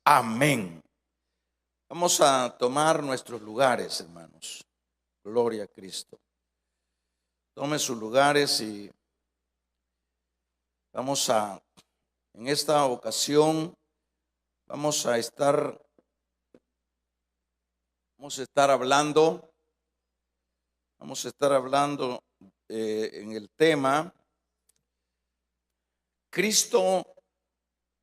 Amén. Vamos a tomar nuestros lugares, hermanos. Gloria a Cristo. Tome sus lugares y en esta ocasión, vamos a estar hablando en el tema, Cristo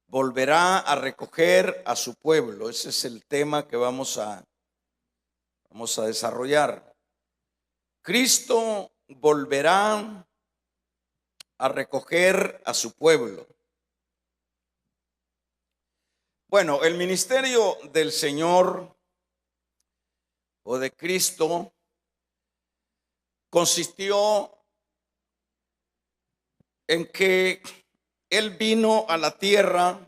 volverá a recoger a su pueblo. Ese es el tema que vamos a desarrollar. Cristo volverá a recoger a su pueblo. Bueno, el ministerio del Señor o de Cristo consistió en que Él vino a la tierra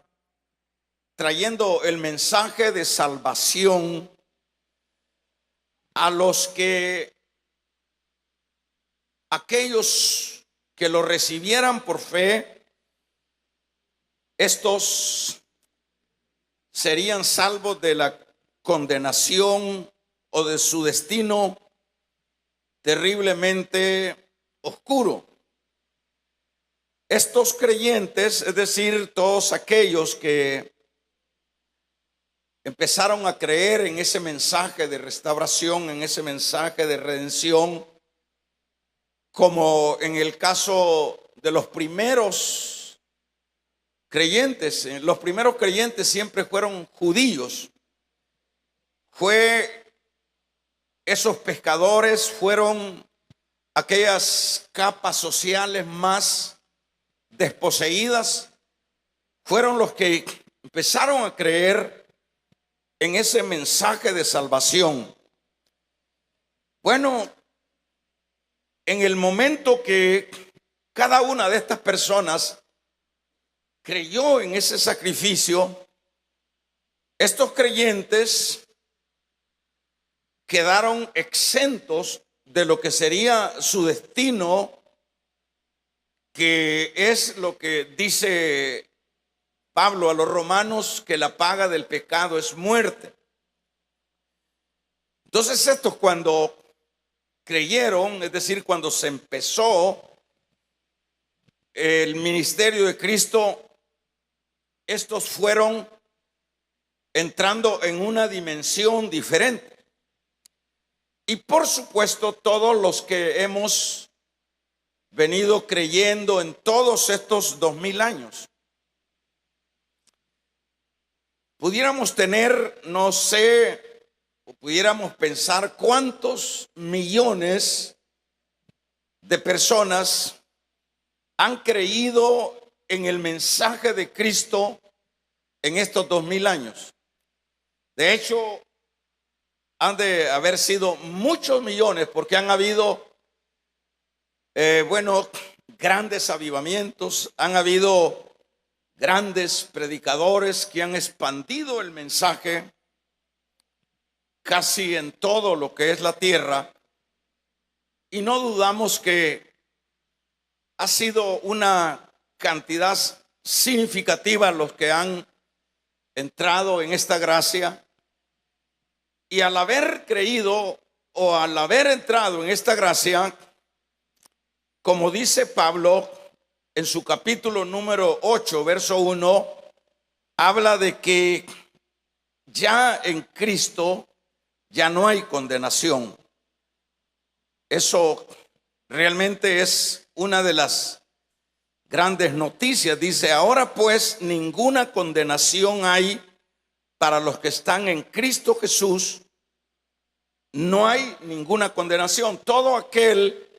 trayendo el mensaje de salvación a aquellos que lo recibieran por fe. Estos serían salvos de la condenación o de su destino terriblemente oscuro. Estos creyentes, es decir, todos aquellos que empezaron a creer en ese mensaje de restauración, en ese mensaje de redención, como en el caso de los primeros creyentes. Los primeros creyentes siempre fueron judíos. Esos pescadores fueron aquellas capas sociales más desposeídas, fueron los que empezaron a creer en ese mensaje de salvación. Bueno, en el momento que cada una de estas personas creyó en ese sacrificio, estos creyentes quedaron exentos de lo que sería su destino, que es lo que dice Pablo a los romanos, que la paga del pecado es muerte. Entonces estos, cuando creyeron, es decir, cuando se empezó el ministerio de Cristo, estos fueron entrando en una dimensión diferente. Y por supuesto, todos los que hemos venido creyendo en todos estos 2000 años, pudiéramos tener, no sé, o pudiéramos pensar cuántos millones de personas han creído en el mensaje de Cristo en estos 2000 años. De hecho, han de haber sido muchos millones, porque han habido grandes avivamientos, han habido grandes predicadores que han expandido el mensaje casi en todo lo que es la tierra, y no dudamos que ha sido una cantidad significativa los que han entrado en esta gracia. Y al haber creído o al haber entrado en esta gracia, como dice Pablo en su capítulo número 8, verso 1, habla de que ya en Cristo ya no hay condenación. Eso realmente es una de las grandes noticias. Dice: ahora pues ninguna condenación hay para los que están en Cristo Jesús. No hay ninguna condenación. Todo aquel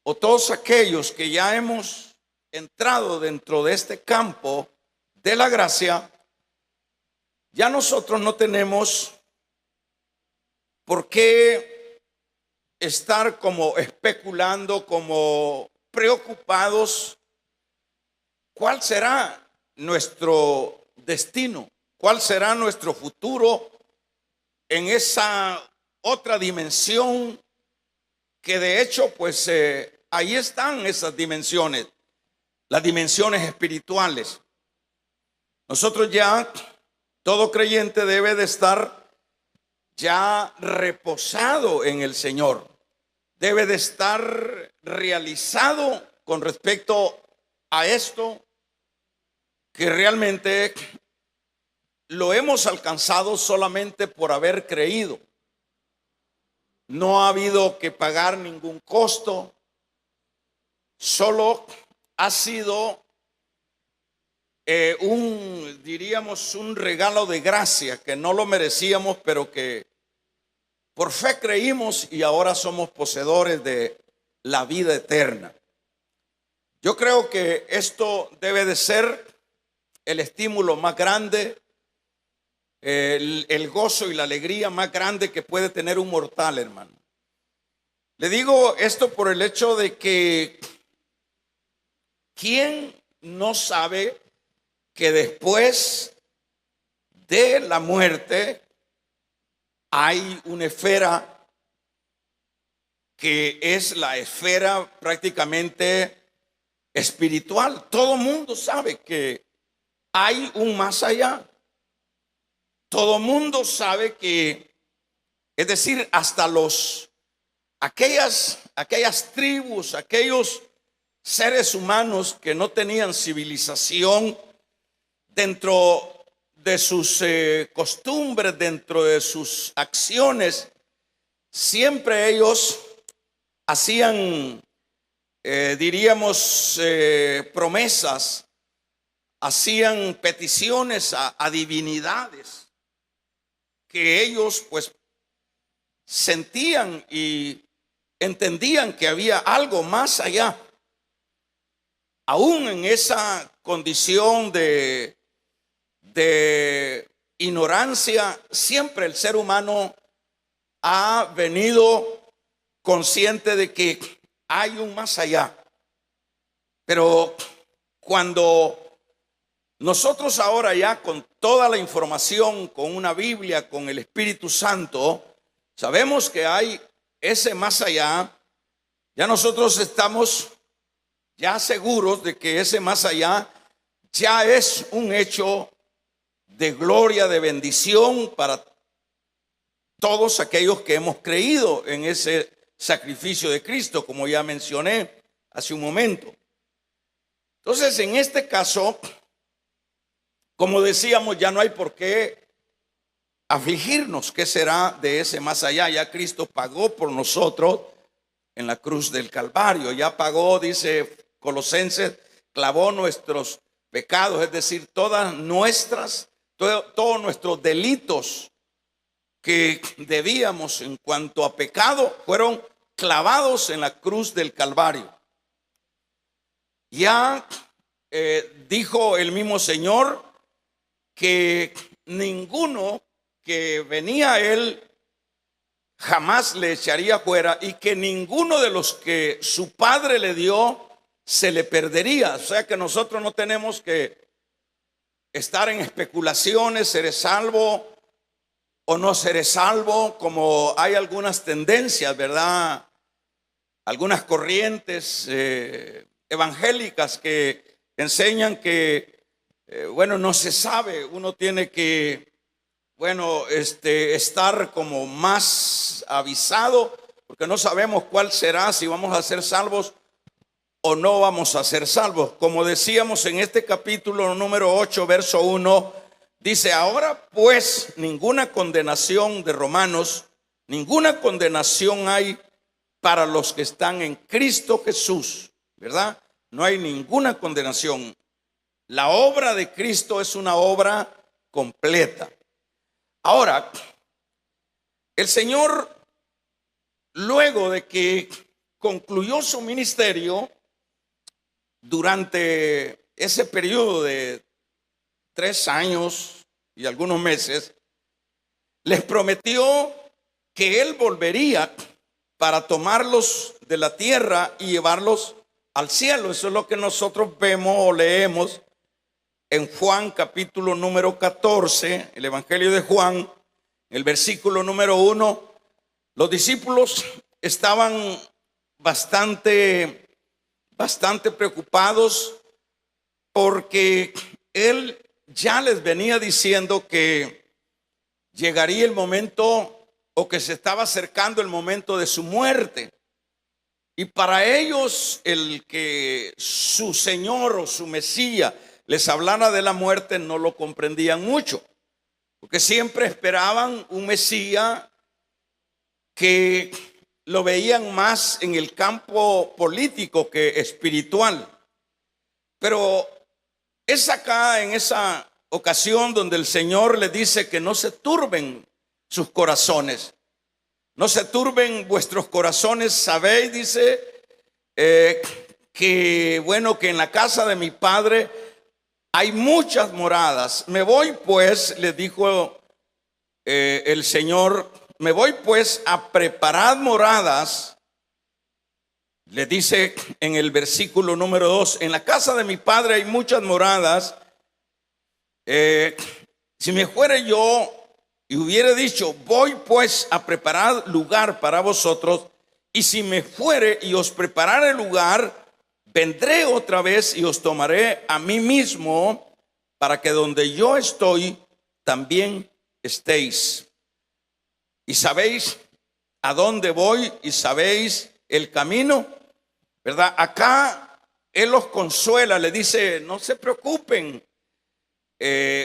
o todos aquellos que ya hemos entrado dentro de este campo de la gracia, ya nosotros no tenemos por qué estar como especulando, como preocupados. ¿Cuál será nuestro destino? ¿Cuál será nuestro futuro en esa otra dimensión? Que de hecho, pues ahí están esas dimensiones, las dimensiones espirituales. Nosotros ya Todo creyente debe de estar ya reposado en el Señor. Debe de estar realizado con respecto a esto, que realmente lo hemos alcanzado solamente por haber creído. No ha habido que pagar ningún costo, solo ha sido diríamos, un regalo de gracia que no lo merecíamos, pero que por fe creímos y ahora somos poseedores de la vida eterna. Yo creo que esto debe de ser el estímulo más grande, el gozo y la alegría más grande que puede tener un mortal, hermano. Le digo esto por el hecho de que ¿quién no sabe que después de la muerte hay una esfera que es la esfera prácticamente espiritual? Todo mundo sabe que hay un más allá. Todo mundo sabe que, es decir, hasta aquellas tribus, aquellos seres humanos que no tenían civilización, dentro de sus costumbres, dentro de sus acciones, siempre ellos hacían, diríamos, promesas, hacían peticiones a divinidades que ellos pues sentían y entendían que había algo más allá. Aún en esa condición de ignorancia, siempre el ser humano ha venido consciente de que hay un más allá. Pero cuando nosotros ahora ya con toda la información, con una Biblia, con el Espíritu Santo, sabemos que hay ese más allá, ya nosotros estamos ya seguros de que ese más allá ya es un hecho de gloria, de bendición para todos aquellos que hemos creído en ese sacrificio de Cristo, como ya mencioné hace un momento. Entonces, en este caso, como decíamos, ya no hay por qué afligirnos. ¿Qué será de ese más allá? Ya Cristo pagó por nosotros en la cruz del Calvario. Ya pagó, dice Colosenses, clavó nuestros pecados, es decir, todos nuestros delitos que debíamos en cuanto a pecado fueron clavados en la cruz del Calvario. Ya dijo el mismo Señor que ninguno que venía a él jamás le echaría fuera, y que ninguno de los que su padre le dio se le perdería. O sea que nosotros no tenemos que estar en especulaciones, seré salvo o no seré salvo, como hay algunas tendencias, ¿verdad? Algunas corrientes evangélicas que enseñan que, bueno, no se sabe, uno tiene que, bueno, estar como más avisado, porque no sabemos cuál será, si vamos a ser salvos o no vamos a ser salvos. Como decíamos en este capítulo número 8, verso 1, dice: ahora pues ninguna condenación de Romanos, ninguna condenación hay para los que están en Cristo Jesús, ¿verdad? No hay ninguna condenación. La obra de Cristo es una obra completa. Ahora, el Señor, luego de que concluyó su ministerio, durante ese periodo de 3 años y algunos meses, les prometió que Él volvería para tomarlos de la tierra y llevarlos al cielo. Eso es lo que nosotros vemos o leemos en Juan capítulo número 14, el Evangelio de Juan, el versículo número 1. Los discípulos estaban bastante preocupados porque Él ya les venía diciendo que llegaría el momento, o que se estaba acercando el momento de su muerte. Y para ellos, el que su Señor o su Mesías les hablara de la muerte no lo comprendían mucho, porque siempre esperaban un Mesías que lo veían más en el campo político que espiritual. Pero es acá, en esa ocasión, donde el Señor le dice que no se turben sus corazones. No se turben vuestros corazones. Sabéis, dice, que bueno, que en la casa de mi Padre hay muchas moradas. Me voy pues, le dijo el Señor, me voy pues a preparar moradas. Le dice en el versículo número 2, en la casa de mi Padre hay muchas moradas. Si me fuere yo y hubiera dicho, voy pues a preparar lugar para vosotros, y si me fuere y os preparare lugar, vendré otra vez y os tomaré a mí mismo, para que donde yo estoy, también estéis. Y sabéis a dónde voy y sabéis el camino, ¿verdad? Acá Él los consuela, le dice, no se preocupen.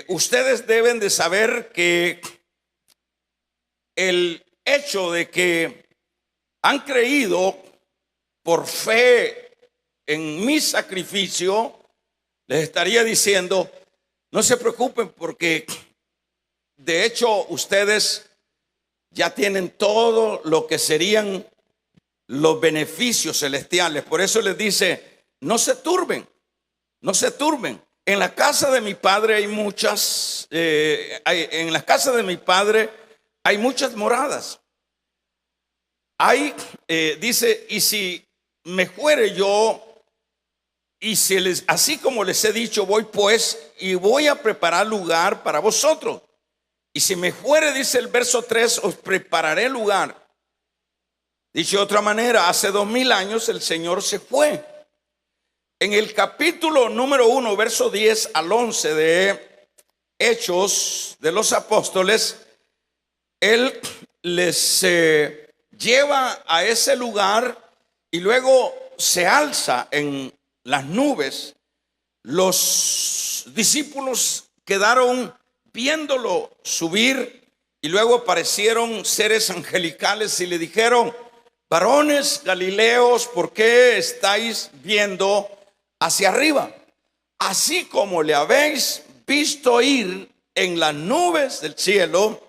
Ustedes deben de saber que el hecho de que han creído por fe en mi sacrificio, les estaría diciendo, no se preocupen, porque de hecho ustedes ya tienen todo lo que serían los beneficios celestiales. Por eso les dice, no se turben, no se turben. En la casa de mi Padre hay muchas, en la casa de mi Padre hay muchas moradas. Hay, dice, y si me fuere yo, y si les, así como les he dicho, voy pues y voy a preparar lugar para vosotros. Y si me fuere, dice el verso 3, os prepararé lugar. Dicho de otra manera, hace 2000 años el Señor se fue. En el capítulo número 1, verso 10 al 11 de Hechos de los Apóstoles, Él les lleva a ese lugar y luego se alza en las nubes. Los discípulos quedaron viéndolo subir y luego aparecieron seres angelicales y le dijeron, varones galileos, ¿por qué estáis viendo hacia arriba? Así como le habéis visto ir en las nubes del cielo,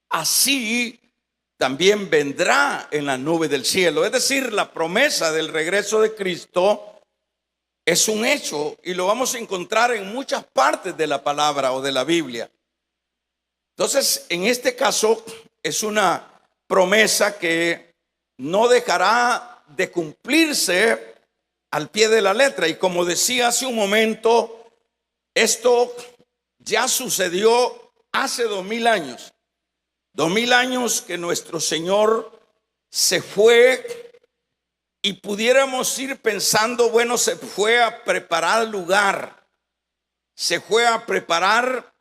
así también vendrá en la nube del cielo. Es decir, la promesa del regreso de Cristo es un hecho y lo vamos a encontrar en muchas partes de la palabra o de la Biblia. Entonces, en este caso es una promesa que no dejará de cumplirse al pie de la letra. Y como decía hace un momento, esto ya sucedió hace 2000 años. 2000 años que nuestro Señor se fue, y pudiéramos ir pensando, bueno, se fue a preparar lugar, se fue a preparar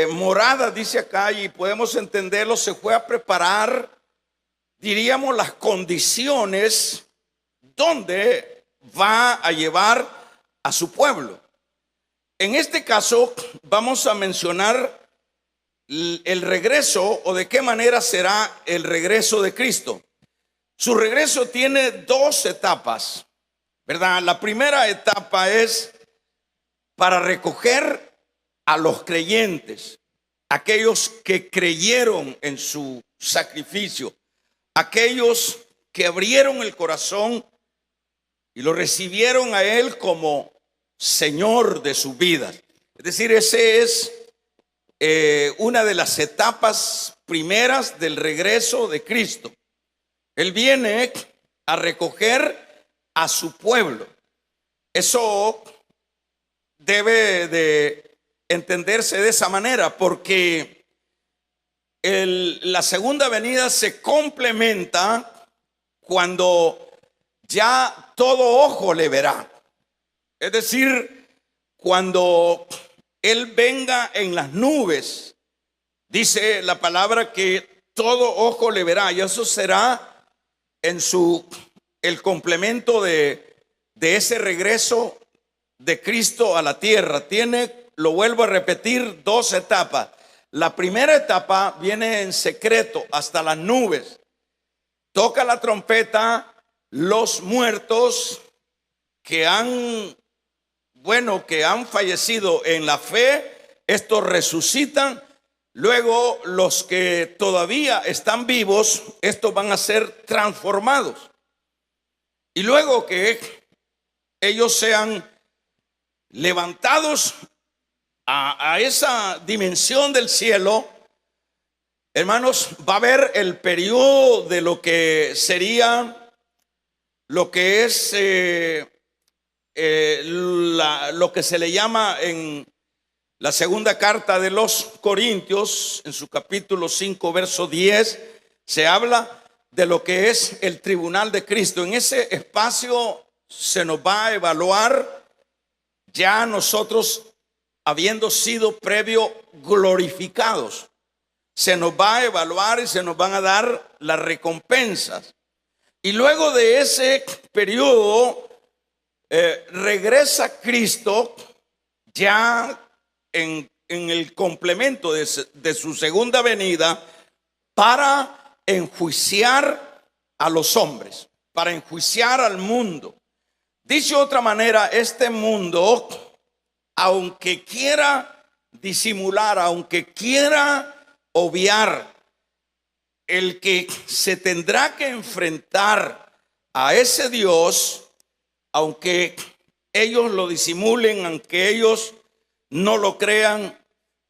morada, dice acá, y podemos entenderlo, se fue a preparar, diríamos, las condiciones donde va a llevar a su pueblo. En este caso vamos a mencionar el regreso, o de qué manera será el regreso de Cristo. Su regreso tiene dos etapas, ¿verdad? La primera etapa es para recoger a los creyentes, aquellos que creyeron en su sacrificio, aquellos que abrieron el corazón y lo recibieron a Él como Señor de su vida. Es decir, ese es una de las etapas primeras del regreso de Cristo. Él viene a recoger a su pueblo. Eso debe de entenderse de esa manera, porque la segunda venida se complementa cuando ya todo ojo le verá. Es decir, cuando Él venga en las nubes, dice la palabra que todo ojo le verá, y eso será en el complemento de ese regreso de Cristo a la tierra. Lo vuelvo a repetir, dos etapas. La primera etapa viene en secreto hasta las nubes. Toca la trompeta, los muertos que han fallecido en la fe, estos resucitan. Luego los que todavía están vivos, estos van a ser transformados. Y luego que ellos sean levantados a esa dimensión del cielo, hermanos, va a haber el periodo de lo que sería, lo que es lo que se le llama en la segunda carta de los Corintios, en su capítulo 5, verso 10, se habla de lo que es el tribunal de Cristo. En ese espacio se nos va a evaluar ya nosotros habiendo sido previo glorificados. Se nos va a evaluar y se nos van a dar las recompensas. Y luego de ese periodo regresa Cristo ya en el complemento de su segunda venida para enjuiciar a los hombres, para enjuiciar al mundo. Dicho de otra manera, este mundo, aunque quiera disimular, aunque quiera obviar, el que se tendrá que enfrentar a ese Dios, aunque ellos lo disimulen, aunque ellos no lo crean,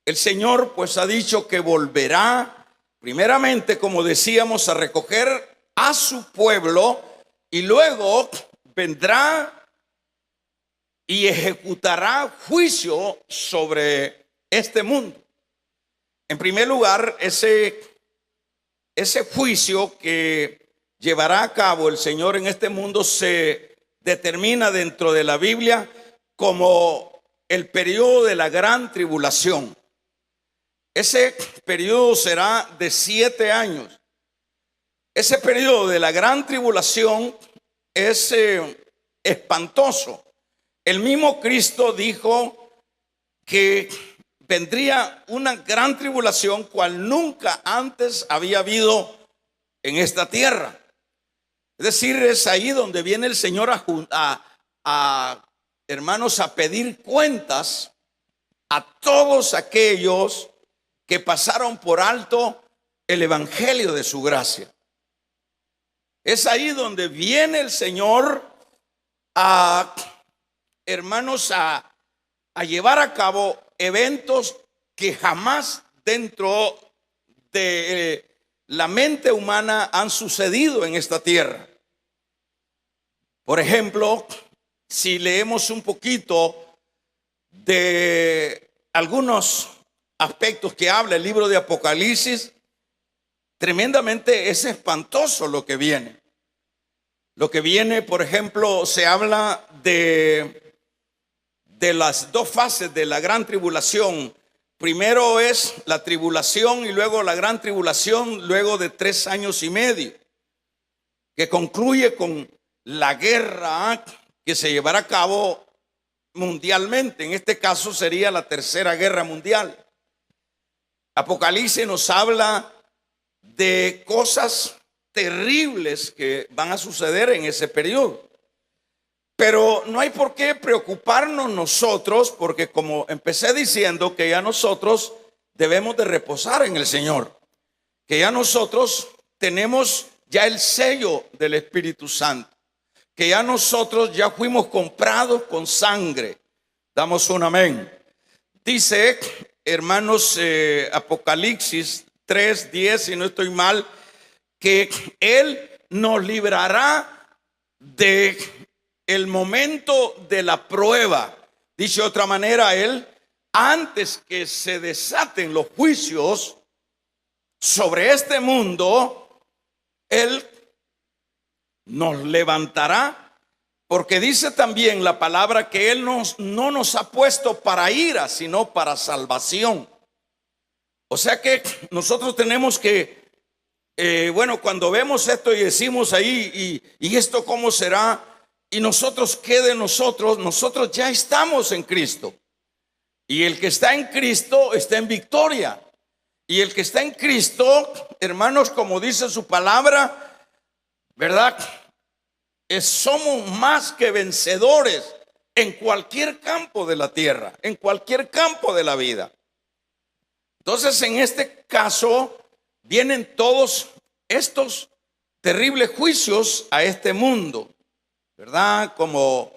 el Señor pues ha dicho que volverá primeramente, como decíamos, a recoger a su pueblo, y luego vendrá y ejecutará juicio sobre este mundo. En primer lugar, ese juicio que llevará a cabo el Señor en este mundo se determina dentro de la Biblia como el periodo de la gran tribulación. Ese periodo será de 7 años. Ese periodo de la gran tribulación es espantoso. El mismo Cristo dijo que vendría una gran tribulación cual nunca antes había habido en esta tierra. Es decir, es ahí donde viene el Señor hermanos, a pedir cuentas a todos aquellos que pasaron por alto el evangelio de su gracia. Es ahí donde viene el Señor hermanos, a llevar a cabo eventos que jamás dentro de la mente humana han sucedido en esta tierra. Por ejemplo, si leemos un poquito de algunos aspectos que habla el libro de Apocalipsis, tremendamente es espantoso lo que viene. Lo que viene, por ejemplo, se habla de las dos fases de la gran tribulación. Primero es la tribulación y luego la gran tribulación, luego de 3 años y medio, que concluye con la guerra que se llevará a cabo mundialmente. En este caso sería la tercera guerra mundial. Apocalipsis nos habla de cosas terribles que van a suceder en ese periodo. Pero no hay por qué preocuparnos nosotros, porque como empecé diciendo, que ya nosotros debemos de reposar en el Señor, que ya nosotros tenemos ya el sello del Espíritu Santo, que ya nosotros ya fuimos comprados con sangre. Damos un amén. Dice, hermanos, Apocalipsis 3:10, si no estoy mal, que Él nos librará de el momento de la prueba. Dice de otra manera, Él, antes que se desaten los juicios sobre este mundo, Él nos levantará Porque dice también la palabra que Él no nos ha puesto para ira, sino para salvación. O sea que nosotros tenemos que, bueno, cuando vemos esto y decimos ahí, ¿y esto cómo será? Y nosotros, ¿qué de nosotros? Nosotros ya estamos en Cristo. Y el que está en Cristo está en victoria. Y el que está en Cristo, hermanos, como dice su palabra, ¿verdad? Somos más que vencedores en cualquier campo de la tierra, en cualquier campo de la vida. Entonces, en este caso, vienen todos estos terribles juicios a este mundo, ¿verdad? Como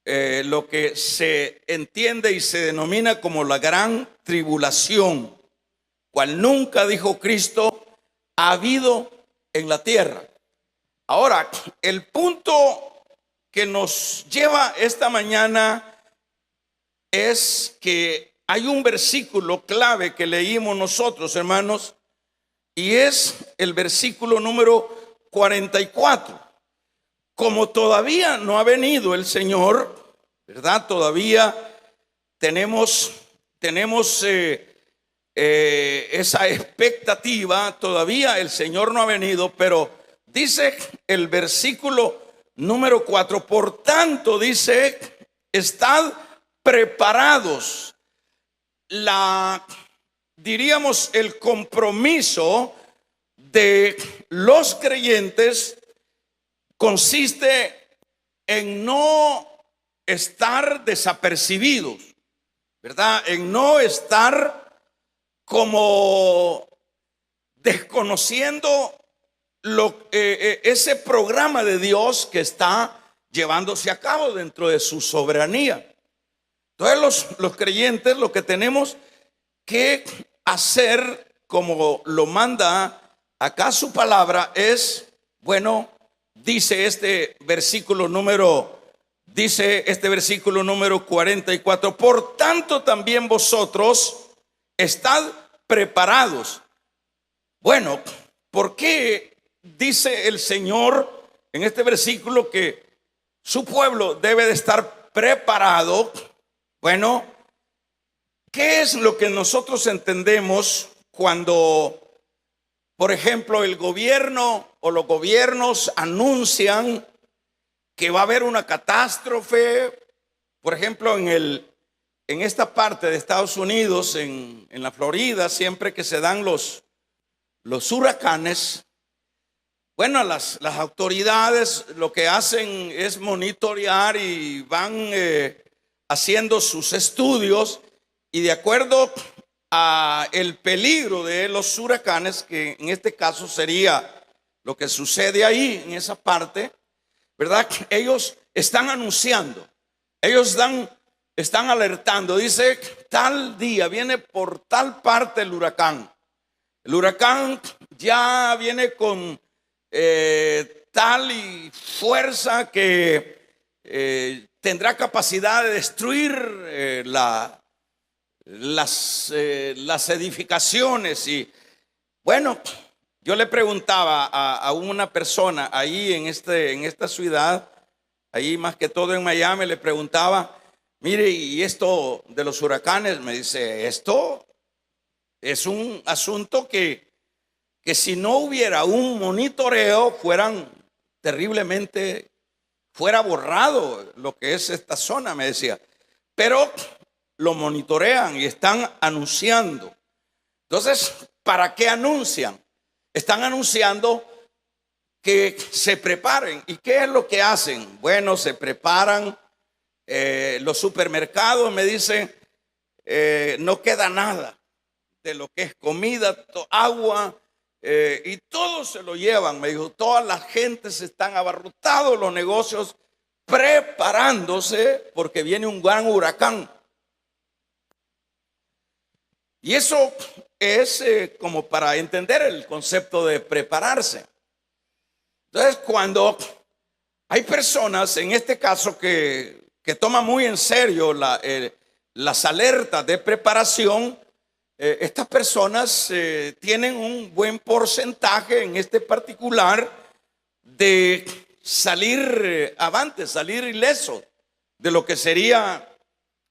lo que se entiende y se denomina como la gran tribulación, cual nunca, dijo Cristo, ha habido en la tierra. Ahora, el punto que nos lleva esta mañana es que hay un versículo clave que leímos nosotros, hermanos, y es el versículo número 44. Como todavía no ha venido el Señor, ¿verdad? Todavía tenemos esa expectativa, todavía el Señor no ha venido, pero dice el versículo número 4, por tanto dice, estad preparados. Diríamos, el compromiso de los creyentes consiste en no estar desapercibidos, ¿verdad? En no estar como desconociendo ese programa de Dios que está llevándose a cabo dentro de su soberanía. Entonces los creyentes lo que tenemos que hacer, como lo manda acá su palabra, es, bueno, dice este versículo número 44, por tanto también vosotros estad preparados. Bueno, ¿por qué dice el Señor en este versículo que su pueblo debe de estar preparado? Bueno, ¿qué es lo que nosotros entendemos cuando, por ejemplo, el gobierno o los gobiernos anuncian que va a haber una catástrofe? Por ejemplo, en esta parte de Estados Unidos, en la Florida, siempre que se dan los huracanes, bueno, las autoridades lo que hacen es monitorear y van haciendo sus estudios, y de acuerdo a el peligro de los huracanes, que en este caso sería lo que sucede ahí en esa parte, ¿verdad? Ellos están anunciando, ellos están alertando. Dice, tal día viene por tal parte el huracán. El huracán ya viene con tal y fuerza que tendrá capacidad de destruir las edificaciones. Y bueno, yo le preguntaba a una persona ahí en esta ciudad, ahí más que todo en Miami, le preguntaba, mire, y esto de los huracanes, me dice, esto es un asunto que si no hubiera un monitoreo, fuera borrado lo que es esta zona, me decía. Pero lo monitorean y están anunciando. Entonces, ¿para qué anuncian? Están anunciando que se preparen. ¿Y qué es lo que hacen? Bueno, se preparan. Los supermercados, me dicen, no queda nada de lo que es comida, agua, y todo se lo llevan. Me dijo, toda la gente se están abarrotados, los negocios preparándose porque viene un gran huracán. Y eso es como para entender el concepto de prepararse. Entonces, cuando hay personas, en este caso, que toman muy en serio las alertas de preparación, estas personas tienen un buen porcentaje en este particular de salir avante, salir ileso de lo que sería,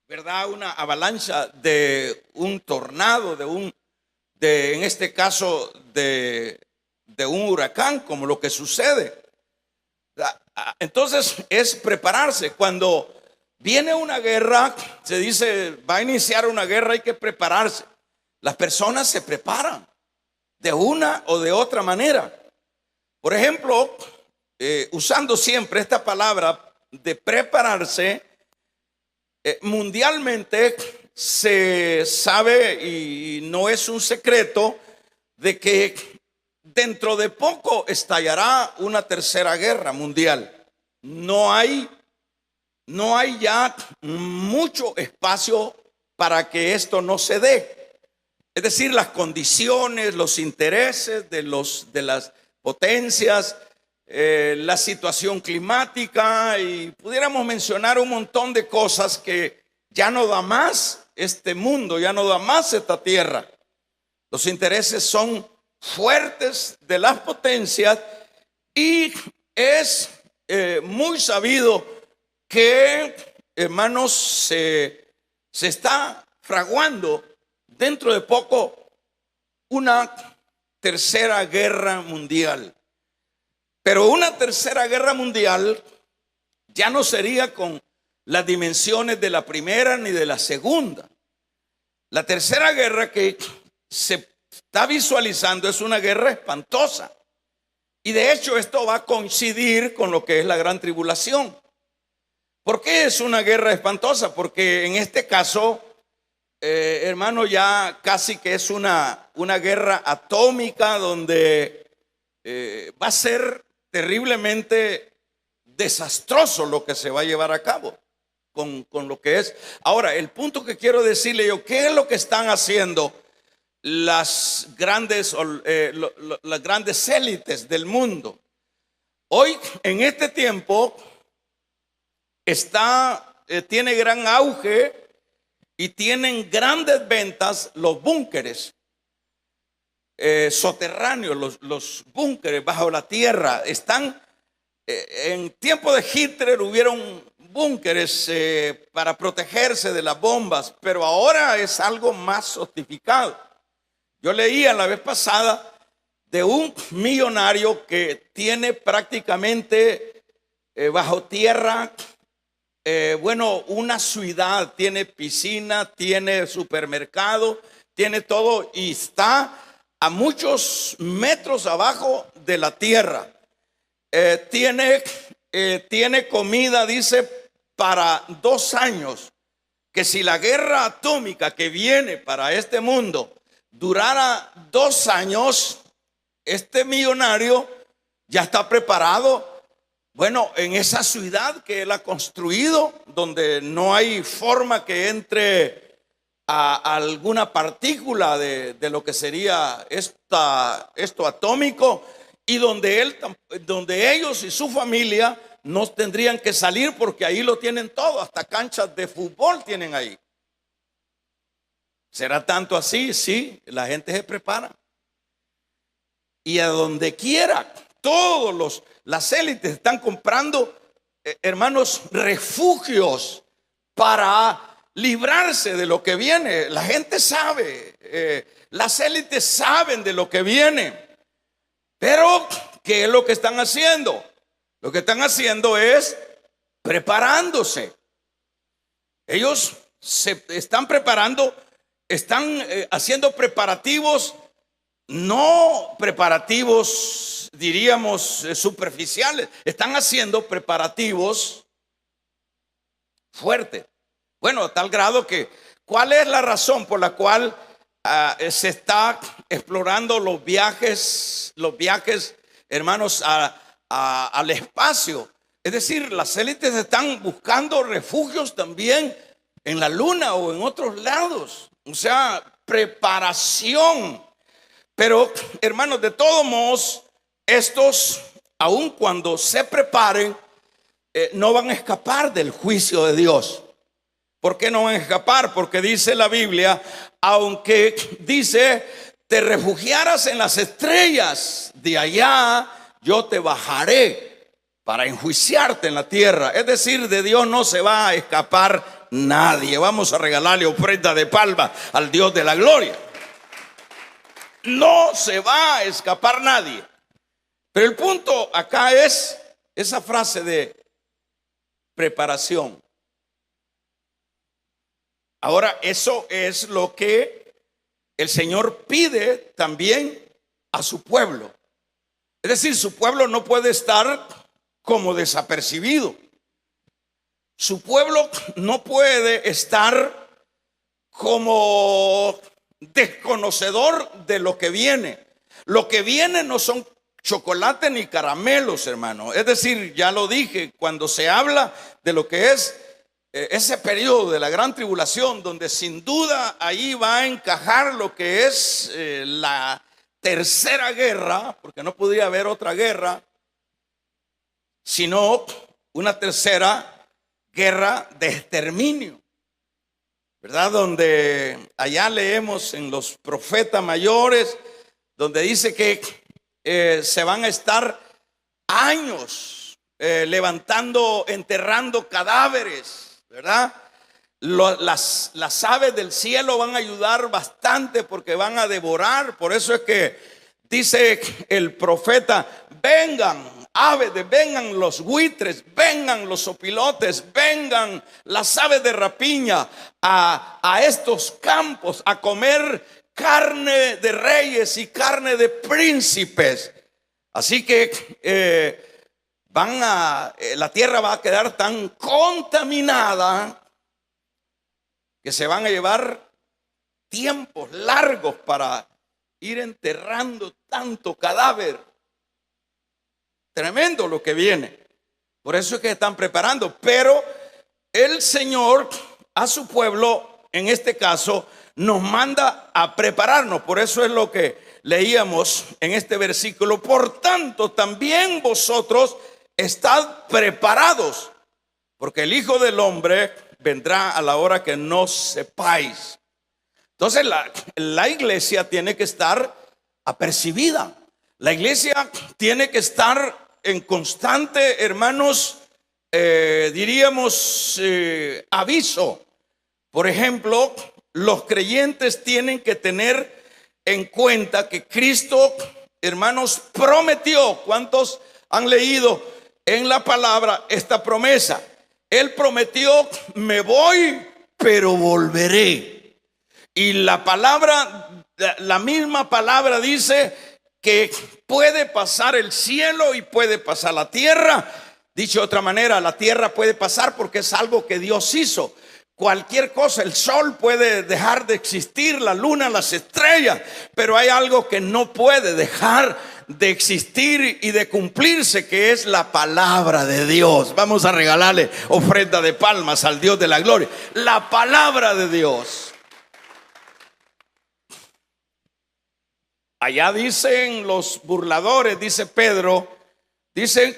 ¿verdad?, una avalancha, de un tornado, en este caso, de un huracán, como lo que sucede. Entonces es prepararse. Cuando viene una guerra, se dice, va a iniciar una guerra, hay que prepararse. Las personas se preparan de una o de otra manera. Por ejemplo, usando siempre esta palabra de prepararse, mundialmente se sabe, y no es un secreto, de que dentro de poco estallará una tercera guerra mundial. No hay ya mucho espacio para que esto no se dé. Es decir, las condiciones, los intereses de las potencias, la situación climática, y pudiéramos mencionar un montón de cosas que ya no da más este mundo, ya no da más esta tierra. Los intereses son fuertes de las potencias, y es muy sabido que, hermanos, se está fraguando dentro de poco una tercera guerra mundial. Pero una tercera guerra mundial ya no sería con las dimensiones de la primera ni de la segunda. La tercera guerra que se está visualizando es una guerra espantosa. Y de hecho esto va a coincidir con lo que es la gran tribulación. ¿Por qué es una guerra espantosa? Porque en este caso, hermano, ya casi que es una guerra atómica, donde va a ser terriblemente desastroso lo que se va a llevar a cabo con lo que es. Ahora, el punto que quiero decirle yo, ¿qué es lo que están haciendo las grandes élites del mundo? Hoy, en este tiempo, tiene gran auge y tienen grandes ventas los búnkeres soterráneos, los búnkeres bajo la tierra. Están en tiempo de Hitler hubieron búnkeres para protegerse de las bombas, pero ahora es algo más sofisticado. Yo leía la vez pasada de un millonario que tiene prácticamente bajo tierra, una ciudad, tiene piscina, tiene supermercado, tiene todo, y está a muchos metros abajo de la tierra. Tiene comida, dice, para 2 años. Que si la guerra atómica que viene para este mundo durara 2 años, este millonario ya está preparado, en esa ciudad que él ha construido, donde no hay forma que entre a alguna partícula de lo que sería esto atómico, y donde ellos y su familia no tendrían que salir, porque ahí lo tienen todo, hasta canchas de fútbol tienen ahí. ¿Será tanto así? Sí, la gente se prepara. Y a donde quiera, las élites están comprando, hermanos, refugios para librarse de lo que viene. La gente sabe, las élites saben de lo que viene. Pero, ¿qué es lo que están haciendo? Lo que están haciendo es preparándose. Ellos se están preparando, están haciendo preparativos, no preparativos, diríamos, superficiales. Están haciendo preparativos fuertes. A tal grado que, ¿cuál es la razón por la cual se está explorando los viajes, hermanos, al espacio? Es decir, las élites están buscando refugios también en la luna o en otros lados. O sea, preparación. Pero, hermanos, de todos modos, estos, aun cuando se preparen, no van a escapar del juicio de Dios. ¿Por qué no van a escapar? Porque dice la Biblia, aunque dice, te refugiaras en las estrellas, de allá yo te bajaré para enjuiciarte en la tierra. Es decir, de Dios no se va a escapar nadie. Vamos a regalarle ofrenda de palma al Dios de la gloria. No se va a escapar nadie. Pero el punto acá es esa frase de preparación. Ahora, eso es lo que el Señor pide también a su pueblo. Es decir, su pueblo no puede estar como desapercibido. Su pueblo no puede estar como desconocedor de lo que viene. Lo que viene no son chocolate ni caramelos, hermano. Es decir, ya lo dije, cuando se habla de lo que es ese periodo de la gran tribulación, donde sin duda ahí va a encajar lo que es la tercera guerra, porque no podría haber otra guerra, sino una tercera guerra de exterminio, ¿verdad? Donde allá leemos en los profetas mayores, donde dice que se van a estar años levantando, enterrando cadáveres, ¿verdad? Las aves del cielo van a ayudar bastante porque van a devorar. Por eso es que dice el profeta: vengan aves, vengan los buitres, vengan los opilotes, vengan las aves de rapiña a estos campos a comer carne de reyes y carne de príncipes. Así que la tierra va a quedar tan contaminada que se van a llevar tiempos largos para ir enterrando tanto cadáver. Tremendo lo que viene. Por eso es que están preparando. Pero el Señor a su pueblo, en este caso, nos manda a prepararnos. Por eso es lo que leíamos en este versículo. Por tanto, también vosotros estad preparados, porque el Hijo del Hombre vendrá a la hora que no sepáis. Entonces la iglesia tiene que estar apercibida. La iglesia tiene que estar en constante, hermanos, diríamos aviso. Por ejemplo, los creyentes tienen que tener en cuenta que Cristo, hermanos, prometió. ¿Cuántos han leído en la palabra esta promesa? Él prometió: me voy, pero volveré. Y la palabra, la misma palabra dice que puede pasar el cielo y puede pasar la tierra. Dicho de otra manera, la tierra puede pasar porque es algo que Dios hizo. Cualquier cosa, el sol puede dejar de existir, la luna, las estrellas, pero hay algo que no puede dejar de existir y de cumplirse, que es la palabra de Dios. Vamos a regalarle ofrenda de palmas al Dios de la gloria. La palabra de Dios. Allá dicen los burladores, dice Pedro, dicen: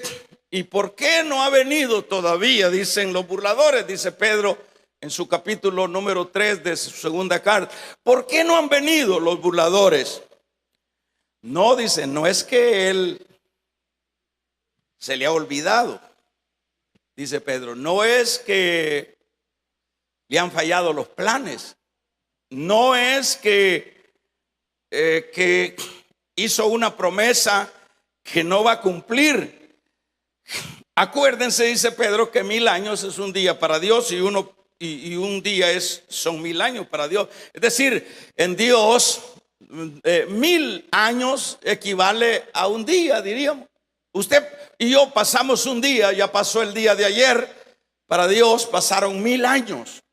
¿y por qué no ha venido todavía? Dicen los burladores, dice Pedro en su capítulo número 3 de su segunda carta. ¿Por qué no han venido los burladores? No, dice, no es que él se le ha olvidado, dice Pedro. No es que le han fallado los planes. No es que hizo una promesa que no va a cumplir. Acuérdense, dice Pedro, que 1000 años es un día para Dios y un día son 1000 años para Dios. Es decir, en Dios 1000 años equivale a un día, diríamos. Usted y yo pasamos un día, ya pasó el día de ayer. Para Dios pasaron 1000 años.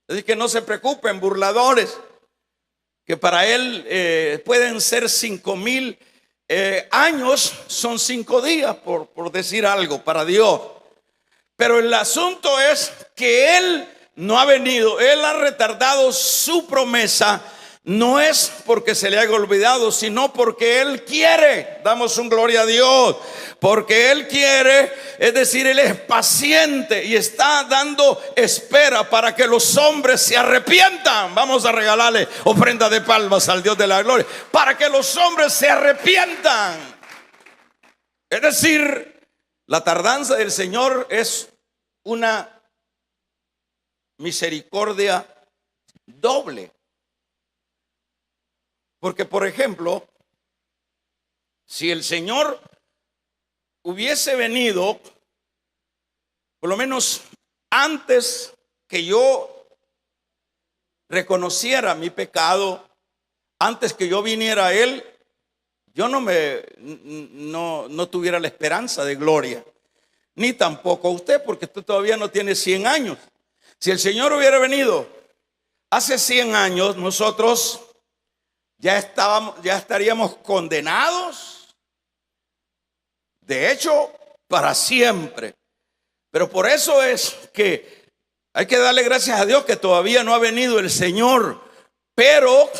Así que no se preocupen, burladores, que para Él pueden ser 5000 años, son 5 días, por decir algo, para Dios. Pero el asunto es que Él no ha venido. Él ha retardado su promesa. No es porque se le haya olvidado, sino porque Él quiere. Damos un gloria a Dios. Porque Él quiere, es decir, Él es paciente y está dando espera para que los hombres se arrepientan. Vamos a regalarle ofrenda de palmas al Dios de la gloria. Para que los hombres se arrepientan. Es decir, La tardanza del Señor es una misericordia doble. Porque, por ejemplo, si el Señor hubiese venido, por lo menos antes que yo reconociera mi pecado, antes que yo viniera a Él, yo no tuviera la esperanza de gloria. Ni tampoco usted, porque usted todavía no tiene 100 años. Si el Señor hubiera venido hace 100 años, nosotros ya estaríamos condenados, de hecho, para siempre. Pero por eso es que hay que darle gracias a Dios que todavía no ha venido el Señor. Pero,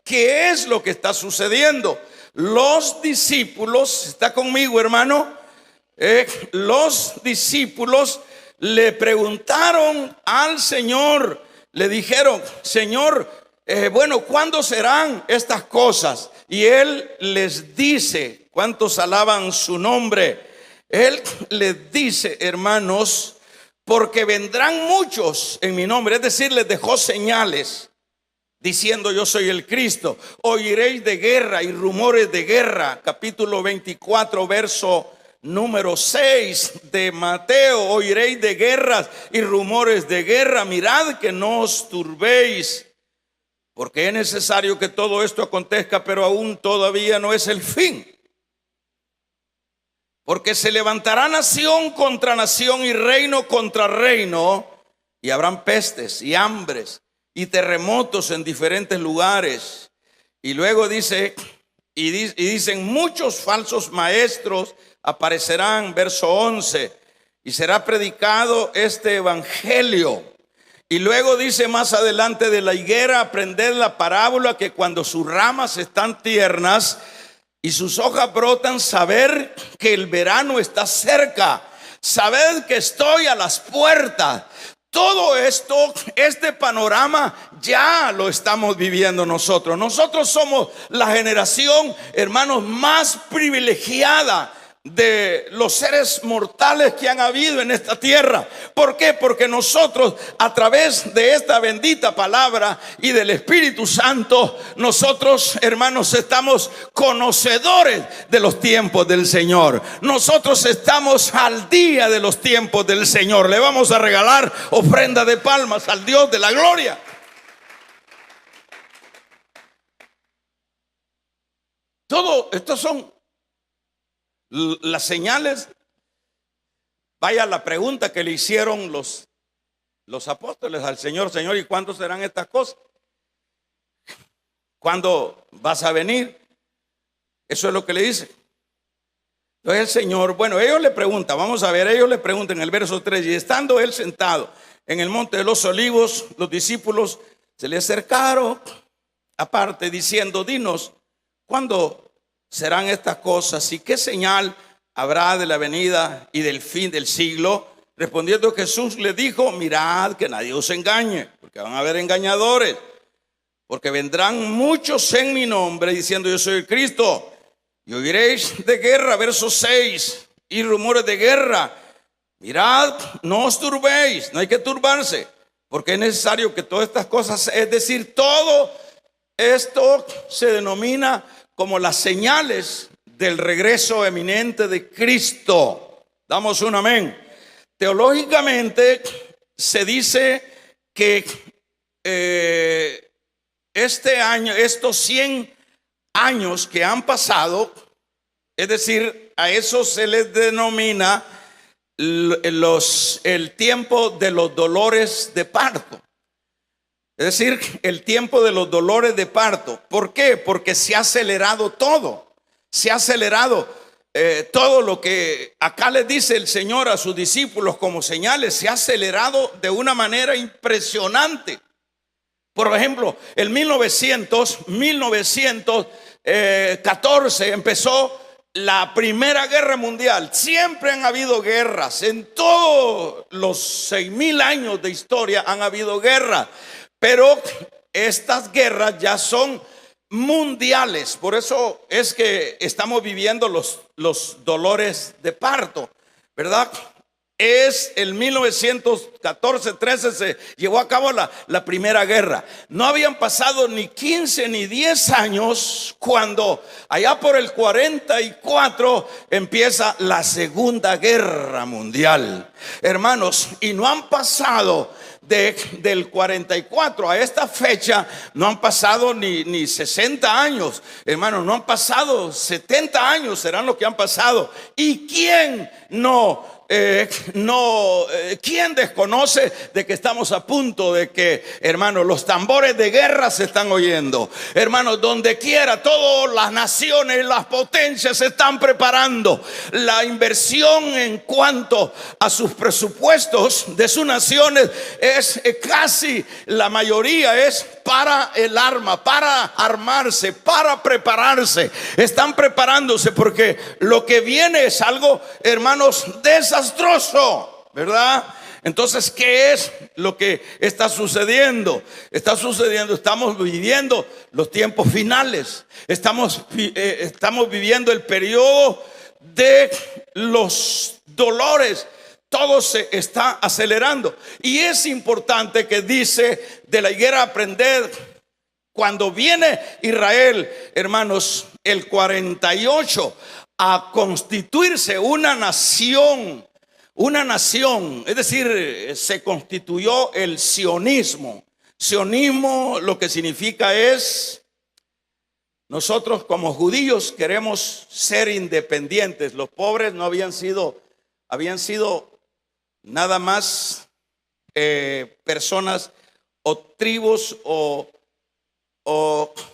¿qué es lo que está sucediendo? Los discípulos, ¿está conmigo, hermano? Los discípulos le preguntaron al Señor, le dijeron: Señor, bueno, ¿cuándo serán estas cosas? Y Él les dice, ¿cuántos alaban su nombre? Él les dice, hermanos, porque vendrán muchos en mi nombre. Es decir, les dejó señales diciendo: yo soy el Cristo. Oiréis de guerra y rumores de guerra. Capítulo 24, verso número 6 de Mateo. Oiréis de guerras y rumores de guerra. Mirad que no os turbéis, porque es necesario que todo esto acontezca, pero aún todavía no es el fin. Porque se levantará nación contra nación y reino contra reino, y habrán pestes y hambres y terremotos en diferentes lugares. Y luego dice, y dicen: muchos falsos maestros aparecerán, verso 11, y será predicado este evangelio. Y luego dice más adelante: de la higuera aprended la parábola, que cuando sus ramas están tiernas y sus hojas brotan, saber que el verano está cerca, sabed que estoy a las puertas. Todo esto, este panorama ya lo estamos viviendo nosotros. Nosotros somos la generación, hermanos, más privilegiada de los seres mortales que han habido en esta tierra. ¿Por qué? Porque nosotros, a través de esta bendita palabra y del Espíritu Santo, nosotros, hermanos, estamos conocedores de los tiempos del Señor. Nosotros estamos al día de los tiempos del Señor. Le vamos a regalar ofrenda de palmas al Dios de la gloria. Todo estos son las señales. Vaya la pregunta que le hicieron los apóstoles al Señor: Señor, ¿y cuándo serán estas cosas? ¿Cuándo vas a venir? Eso es lo que le dice. Entonces el Señor, bueno, ellos le preguntan, vamos a ver, ellos le preguntan en el verso 3: y estando él sentado en el monte de los olivos, los discípulos se le acercaron aparte diciendo: dinos, ¿cuándo serán estas cosas y qué señal habrá de la venida y del fin del siglo? Respondiendo Jesús le dijo: mirad que nadie os engañe, porque van a haber engañadores, porque vendrán muchos en mi nombre diciendo: yo soy el Cristo, y oiréis de guerra, verso 6, y rumores de guerra. Mirad, no os turbéis. No hay que turbarse, porque es necesario que todas estas cosas, es decir, todo esto se denomina como las señales del regreso eminente de Cristo. Damos un amén. Teológicamente se dice que este año, estos 100 años que han pasado, es decir, a eso se les denomina el tiempo de los dolores de parto. Es decir, el tiempo de los dolores de parto. ¿Por qué? Porque se ha acelerado todo. Se ha acelerado todo lo que acá les dice el Señor a sus discípulos como señales. Se ha acelerado de una manera impresionante. Por ejemplo, en 1914 empezó la Primera Guerra Mundial. Siempre han habido guerras. En todos los 6,000 años de historia han habido guerras. Pero estas guerras ya son mundiales. Por eso es que estamos viviendo los dolores de parto. ¿verdad? Es el 1914-13 se llevó a cabo la primera guerra. No habían pasado ni 15 ni 10 años cuando allá por el 44 empieza la Segunda Guerra Mundial. Hermanos, y no han pasado del 44 a esta fecha, no han pasado ni 60 años, hermanos, no han pasado 70 años, serán los que han pasado. ¿Y quién ¿quién desconoce de que estamos a punto de que, hermanos, los tambores de guerra se están oyendo? Hermanos, donde quiera, todas las naciones, las potencias se están preparando. La inversión en cuanto a sus presupuestos de sus naciones es casi la mayoría es para el arma, para armarse, para prepararse. Están preparándose porque lo que viene es algo, hermanos, desastroso, ¿verdad? Entonces, ¿qué es lo que está sucediendo? Estamos viviendo los tiempos finales. Estamos viviendo el periodo de los dolores. Todo se está acelerando. Y es importante que dice de la higuera aprended. Cuando viene Israel, hermanos, el 48 a constituirse una nación, es decir, se constituyó el sionismo. Sionismo lo que significa es: nosotros como judíos queremos ser independientes. Los pobres no habían sido nada más personas o tribus o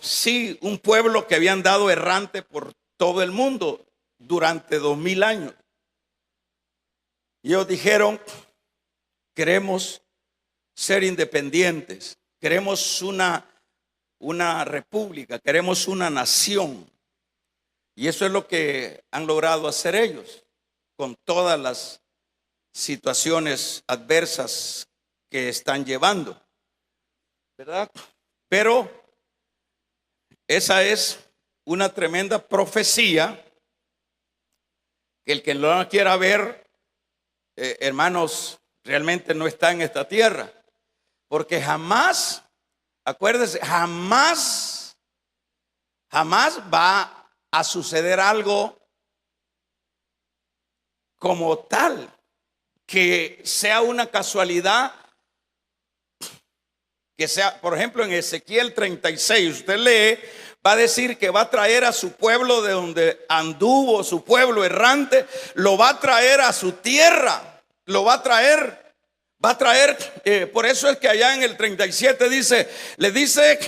sí, un pueblo que habían dado errante por todo el mundo durante 2000 años. Y ellos dijeron: queremos ser independientes, queremos una república, queremos una nación. Y eso es lo que han logrado hacer ellos con todas las situaciones adversas que están llevando, ¿verdad? Pero esa es una tremenda profecía que el que no la quiera ver, hermanos, realmente no está en esta tierra. Porque jamás, acuérdense, jamás va a suceder algo como tal, que sea una casualidad, que sea, por ejemplo, en Ezequiel 36, usted lee, va a decir que va a traer a su pueblo de donde anduvo, su pueblo errante, lo va a traer a su tierra, lo va a traer. Por eso es que allá en el 37 le dice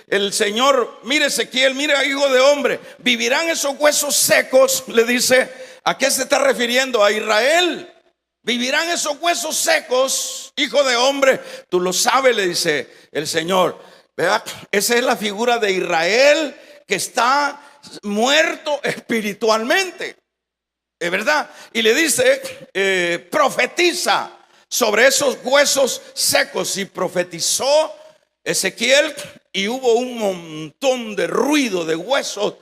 el Señor: mire Ezequiel, mire hijo de hombre, vivirán esos huesos secos. Le dice, ¿a qué se está refiriendo? A Israel. Vivirán esos huesos secos, hijo de hombre. Tú lo sabes, le dice el Señor, ¿verdad? Esa es la figura de Israel que está muerto espiritualmente, ¿es verdad? Y le dice, profetiza sobre esos huesos secos. Y profetizó Ezequiel, y hubo un montón de ruido de huesos,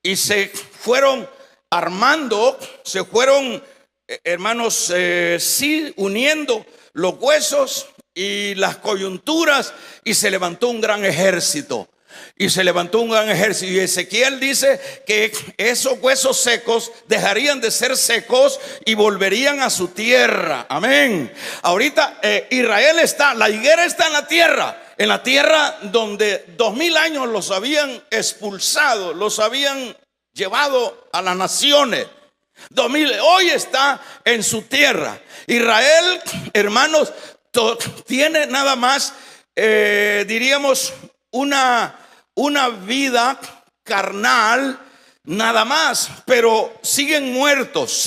y se fueron armando, se fueron, hermanos, sí, uniendo los huesos y las coyunturas, y se levantó un gran ejército. Y Ezequiel dice que esos huesos secos dejarían de ser secos y volverían a su tierra. Amén. Ahorita Israel la higuera está en la tierra donde 2000 años los habían expulsado, los habían llevado a las naciones. Hoy está en su tierra. Israel, hermanos, tiene nada más, diríamos, una vida carnal, nada más, pero siguen muertos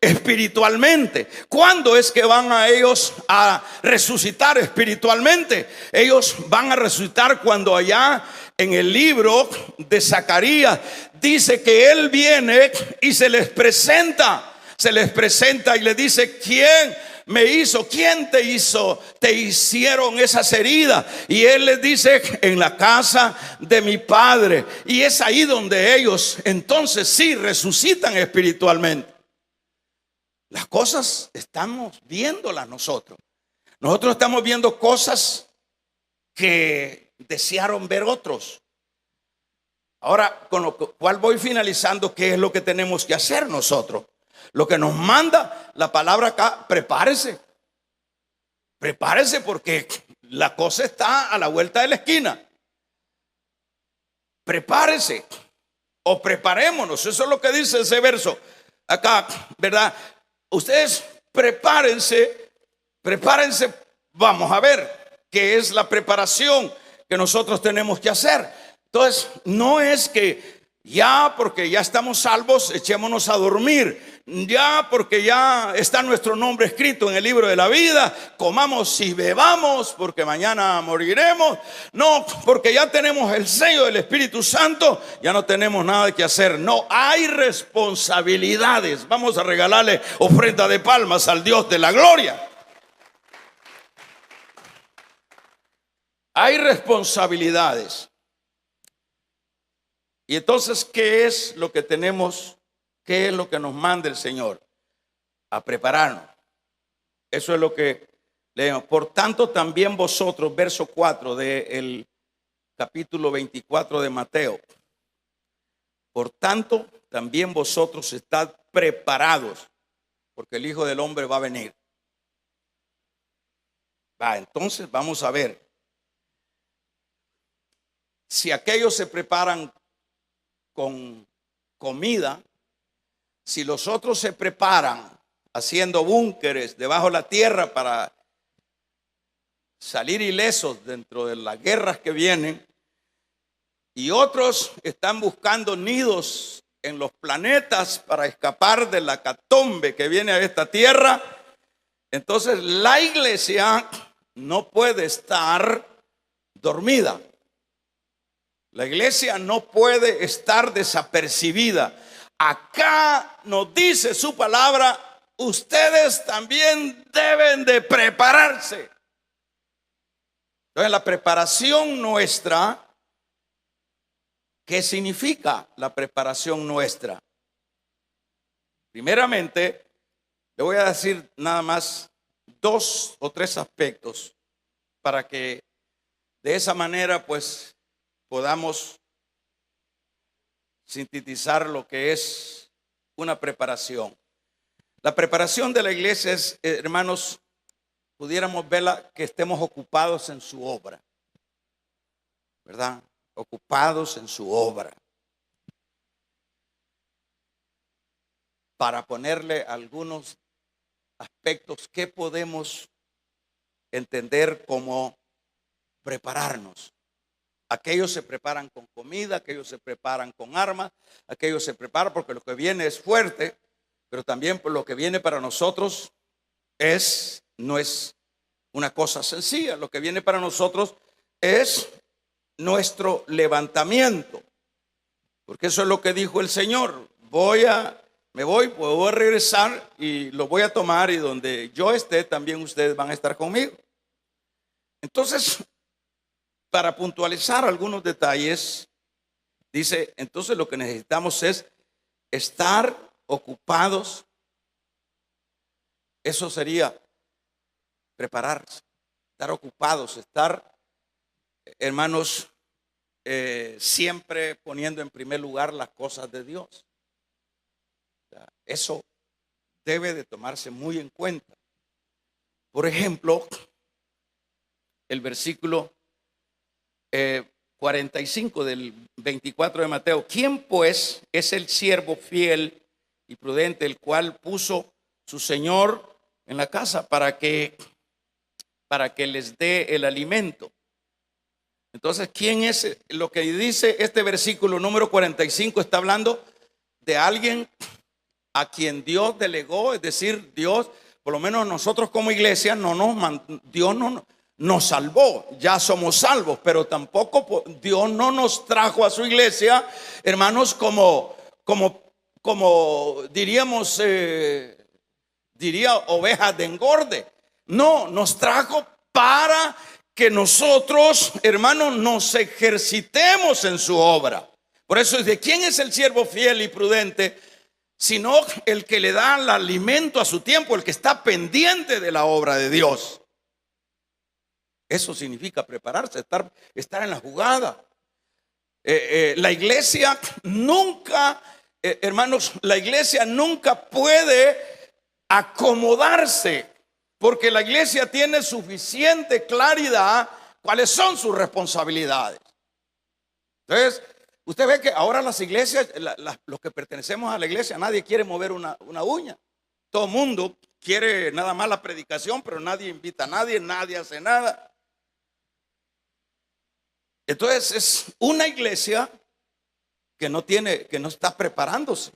espiritualmente. ¿Cuándo es que van a ellos a resucitar espiritualmente? Ellos van a resucitar cuando allá en el libro de Zacarías dice que Él viene y se les presenta y le dice: ¿quién me hizo? ¿Quién te hizo? Te hicieron esas heridas. Y Él les dice: en la casa de mi Padre. Y es ahí donde ellos entonces sí resucitan espiritualmente. Las cosas estamos viéndolas nosotros. Nosotros estamos viendo cosas que desearon ver otros. Ahora, con lo cual voy finalizando, ¿qué es lo que tenemos que hacer nosotros? Lo que nos manda la palabra acá: prepárese. Prepárese, porque la cosa está a la vuelta de la esquina. Prepárese o preparémonos. Eso es lo que dice ese verso acá, ¿verdad? Ustedes prepárense. Vamos a ver qué es la preparación que nosotros tenemos que hacer. Entonces, no es que ya porque ya estamos salvos echémonos a dormir, ya porque ya está nuestro nombre escrito en el libro de la vida, comamos y bebamos porque mañana moriremos. No, porque ya tenemos el sello del Espíritu Santo, ya no tenemos nada que hacer. No, hay responsabilidades. Vamos a regalarle ofrenda de palmas al Dios de la gloria. Hay responsabilidades. Y entonces, ¿qué es lo que tenemos? ¿Qué es lo que nos manda el Señor? A prepararnos. Eso es lo que leemos. Por tanto, también vosotros, verso 4 del capítulo 24 de Mateo. Por tanto, también vosotros estad preparados, porque el Hijo del Hombre va a venir. Entonces vamos a ver. Si aquellos se preparan con comida, si los otros se preparan haciendo búnkeres debajo de la tierra para salir ilesos dentro de las guerras que vienen, y otros están buscando nidos en los planetas para escapar de la hecatombe que viene a esta tierra, entonces la iglesia no puede estar dormida. La iglesia no puede estar desapercibida. Acá nos dice su palabra: ustedes también deben de prepararse. Entonces, la preparación nuestra, ¿qué significa la preparación nuestra? Primeramente, le voy a decir nada más 2 o 3 aspectos para que de esa manera pues podamos sintetizar lo que es una preparación. La preparación de la iglesia es, hermanos, pudiéramos verla que estemos ocupados en su obra, ¿verdad? Ocupados en su obra. Para ponerle algunos aspectos que podemos entender como prepararnos. Aquellos se preparan con comida, aquellos se preparan con armas, aquellos se preparan porque lo que viene es fuerte, pero también por lo que viene para nosotros no es una cosa sencilla. Lo que viene para nosotros es nuestro levantamiento, porque eso es lo que dijo el Señor: me voy, voy a regresar y lo voy a tomar, y donde yo esté también ustedes van a estar conmigo. Entonces, para puntualizar algunos detalles, dice, entonces lo que necesitamos es estar ocupados. Eso sería prepararse, estar ocupados, estar, hermanos, siempre poniendo en primer lugar las cosas de Dios. Eso debe de tomarse muy en cuenta. Por ejemplo, el versículo 45 del 24 de Mateo: ¿quién pues es el siervo fiel y prudente, el cual puso su Señor en la casa para que les dé el alimento? Entonces, ¿quién es? Lo que dice este versículo número 45 está hablando de alguien a quien Dios delegó, es decir, Dios, por lo menos nosotros como iglesia, Dios no nos salvó, ya somos salvos, pero tampoco Dios no nos trajo a su iglesia, hermanos, como diríamos, ovejas de engorde. No, nos trajo para que nosotros, hermanos, nos ejercitemos en su obra. Por eso es de quién es el siervo fiel y prudente, sino el que le da el alimento a su tiempo, el que está pendiente de la obra de Dios. Eso significa prepararse, estar en la jugada. La iglesia nunca, hermanos, la iglesia nunca puede acomodarse, porque la iglesia tiene suficiente claridad cuáles son sus responsabilidades. Entonces, usted ve que ahora las iglesias, los que pertenecemos a la iglesia, nadie quiere mover una uña. Todo el mundo quiere nada más la predicación, pero nadie invita a nadie, nadie hace nada. Entonces es una iglesia que no está preparándose.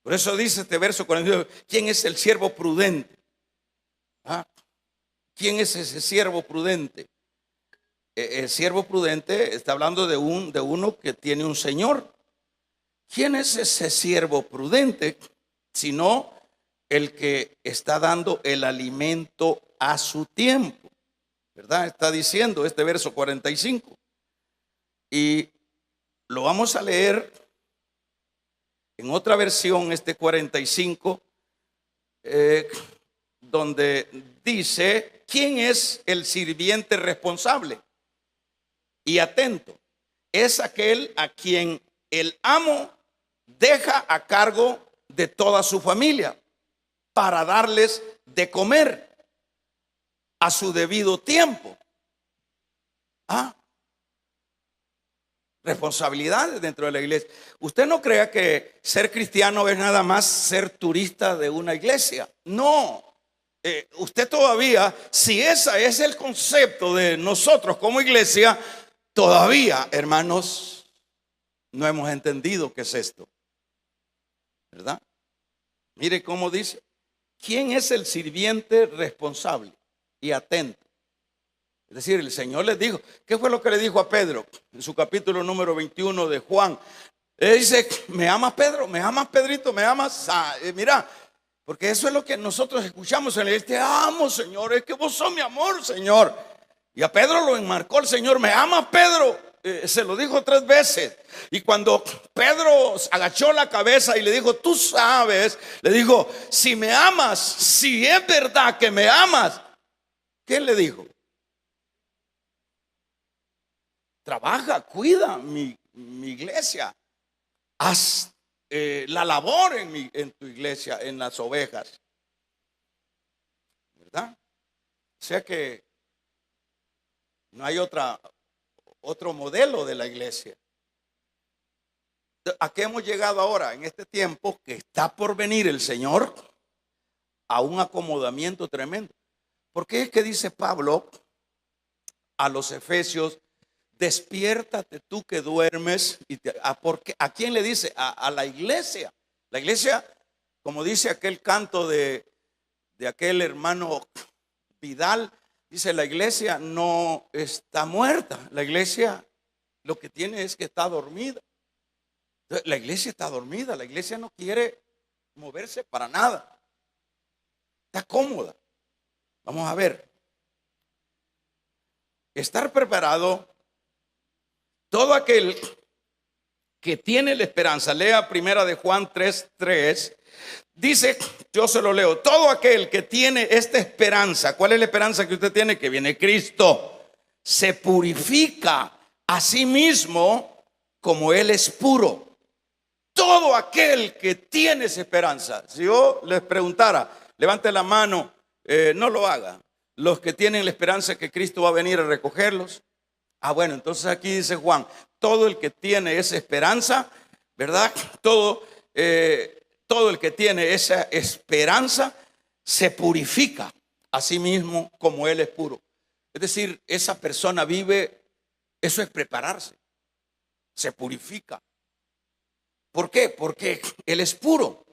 Por eso dice este verso 42, ¿quién es el siervo prudente? ¿Quién es ese siervo prudente? El siervo prudente está hablando de uno que tiene un señor. ¿Quién es ese siervo prudente? Sino el que está dando el alimento a su tiempo, ¿verdad? Está diciendo este verso 45. Y lo vamos a leer en otra versión, este 45, donde dice, ¿quién es el sirviente responsable y atento? Es aquel a quien el amo deja a cargo de toda su familia para darles de comer a su debido tiempo. Responsabilidades dentro de la iglesia. Usted no crea que ser cristiano es nada más ser turista de una iglesia. No. Usted todavía, si ese es el concepto de nosotros como iglesia, todavía, hermanos, no hemos entendido qué es esto, ¿verdad? Mire cómo dice, ¿quién es el sirviente responsable y atento? Es decir, el Señor les dijo, ¿qué fue lo que le dijo a Pedro en su capítulo número 21 de Juan? Él dice, ¿me amas, Pedro? ¿Me amas, Pedrito? ¿Me amas? Mira, porque eso es lo que nosotros escuchamos en la iglesia. Te amo, Señor, es que vos sos mi amor, Señor. Y a Pedro lo enmarcó el Señor, ¿me amas, Pedro? Se lo dijo 3 veces. Y cuando Pedro agachó la cabeza y le dijo, tú sabes, le dijo, si me amas, si es verdad que me amas, ¿qué le dijo? Trabaja, cuida mi iglesia. Haz la labor en tu iglesia, en las ovejas. ¿Verdad? O sea que no hay otro modelo de la iglesia. ¿A qué hemos llegado ahora? En este tiempo que está por venir el Señor a un acomodamiento tremendo. ¿Por qué es que dice Pablo a los efesios? Despiértate tú que duermes. ¿A quién le dice? A la iglesia. La iglesia, como dice aquel canto de aquel hermano Vidal, dice, la iglesia no está muerta. La iglesia lo que tiene es que está dormida. La iglesia está dormida. La iglesia no quiere moverse para nada. Está cómoda. Vamos a ver. Estar preparado. Todo aquel que tiene la esperanza, lea primera de Juan 3:3, dice, yo se lo leo, todo aquel que tiene esta esperanza, ¿cuál es la esperanza que usted tiene? Que viene Cristo, se purifica a sí mismo como Él es puro. Todo aquel que tiene esa esperanza, si yo les preguntara, levante la mano, no lo haga. Los que tienen la esperanza que Cristo va a venir a recogerlos. Bueno, entonces aquí dice Juan, todo el que tiene esa esperanza, ¿verdad? Todo el que tiene esa esperanza se purifica a sí mismo como Él es puro. Es decir, esa persona vive, eso es prepararse, se purifica. ¿Por qué? Porque Él es puro.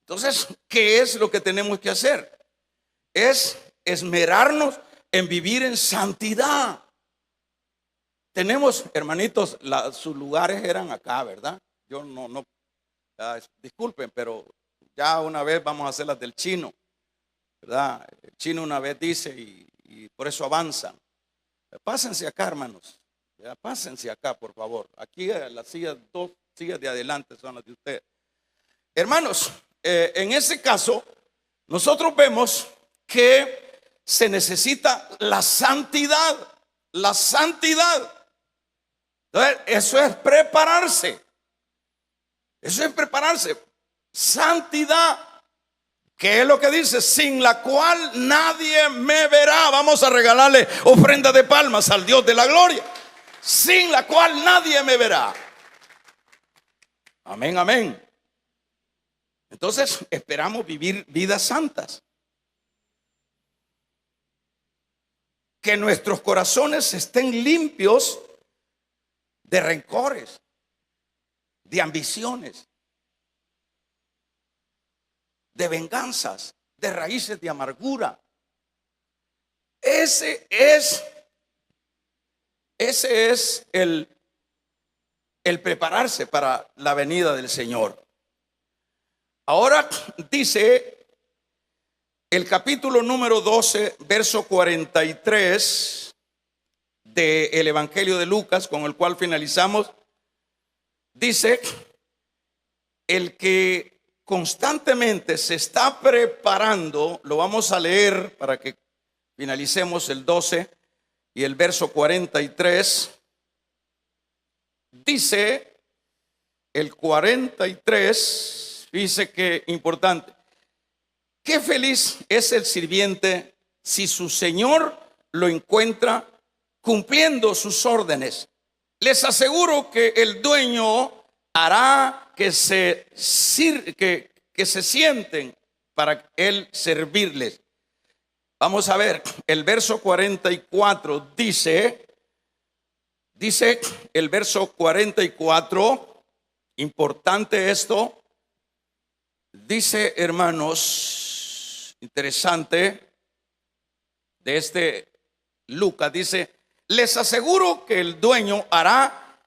Entonces, ¿qué es lo que tenemos que hacer? Es esmerarnos en vivir en santidad. Tenemos, hermanitos, sus lugares eran acá, ¿verdad? Yo no, disculpen, pero ya una vez vamos a hacer las del chino, ¿verdad? El chino una vez dice y por eso avanzan. Pásense acá, hermanos. Ya, pásense acá, por favor. Aquí las sillas, 2 sillas de adelante son las de ustedes. hermanos, en ese caso, nosotros vemos que se necesita la santidad. La santidad. Entonces, eso es prepararse. Eso es prepararse. Santidad. ¿Qué es lo que dice? Sin la cual nadie me verá. Vamos a regalarle ofrenda de palmas al Dios de la gloria. Sin la cual nadie me verá. Amén, amén. Entonces esperamos vivir vidas santas. Que nuestros corazones estén limpios de rencores, de ambiciones, de venganzas, de raíces de amargura. Ese es el prepararse para la venida del Señor. Ahora dice el capítulo número 12, verso 43 del Evangelio de Lucas, con el cual finalizamos. Dice: el que constantemente se está preparando, lo vamos a leer para que finalicemos el 12 y el verso 43. Dice el 43, dice que importante: qué feliz es el sirviente si su señor lo encuentra cumpliendo sus órdenes. Les aseguro que el dueño hará que se sienten para él servirles. Vamos a ver, el verso 44 dice el verso 44, importante esto, dice, hermanos, interesante, de este Lucas, dice: les aseguro que el dueño hará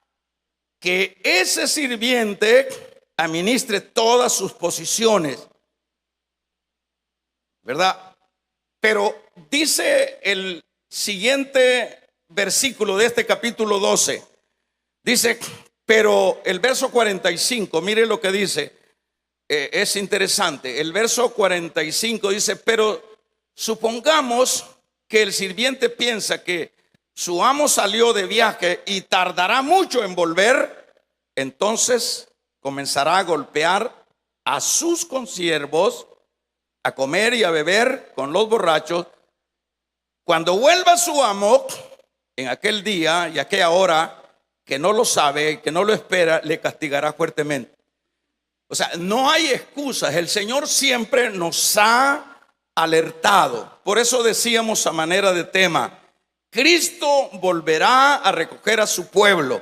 que ese sirviente administre todas sus posiciones, ¿verdad? Pero dice el siguiente versículo de este capítulo 12, dice, pero el verso 45, mire lo que dice, es interesante. El verso 45 dice: pero supongamos que el sirviente piensa que su amo salió de viaje y tardará mucho en volver, entonces comenzará a golpear a sus consiervos, a comer y a beber con los borrachos. Cuando vuelva su amo en aquel día y aquella hora, que no lo sabe, que no lo espera, le castigará fuertemente. O sea, no hay excusas. El Señor siempre nos ha alertado. Por eso decíamos a manera de tema: Cristo volverá a recoger a su pueblo,